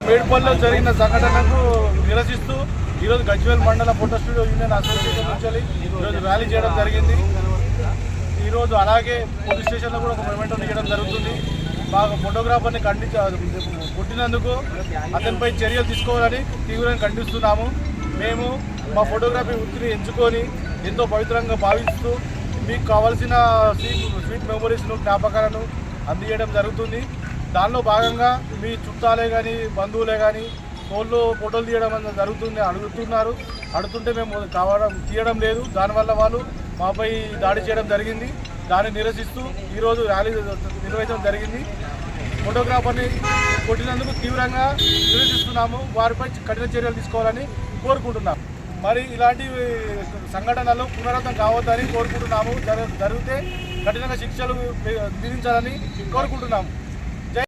మేడ్పల్లిలో జరిగిన సంఘటనకు నిరసిస్తూ ఈరోజు గజ్వేల్ మండల ఫోటో స్టూడియో యూనియన్ అసోసియేషన్ నుంచి ఈరోజు ర్యాలీ చేయడం జరిగింది. ఈరోజు అలాగే పోలీస్ స్టేషన్లో కూడా ఒక మెమెంటో తీయడం జరుగుతుంది. బాగా ఫోటోగ్రాఫర్ని పుట్టినందుకు అతనిపై చర్యలు తీసుకోవాలని తీవ్రంగా ఖండిస్తున్నాము. మేము మా ఫోటోగ్రఫీ వృత్తిని ఎంచుకొని ఎంతో పవిత్రంగా భావిస్తూ మీకు కావాల్సిన స్వీట్ మెమొరీస్ను జ్ఞాపకాలను అందజేయడం జరుగుతుంది. దానిలో భాగంగా మీ చుట్టాలే కానీ బంధువులే కానీ ఫోటోలు తీయడం అనేది జరుగుతుంది అడుగుతుంటే మేము తీయడం లేదు. దానివల్ల వాళ్ళు మాపై దాడి చేయడం జరిగింది. దాన్ని నిరసిస్తూ ఈరోజు ర్యాలీ నిర్వహించడం జరిగింది. ఫోటోగ్రాఫర్ని కొట్టినందుకు తీవ్రంగా నిరసిస్తున్నాము. వారిపై కఠిన చర్యలు తీసుకోవాలని కోరుకుంటున్నాము. మరి ఇలాంటి సంఘటనలు పునరావృతం కావద్దని కోరుకుంటున్నాము. జరిగితే కఠినంగా శిక్షలు విధించాలని కోరుకుంటున్నాము.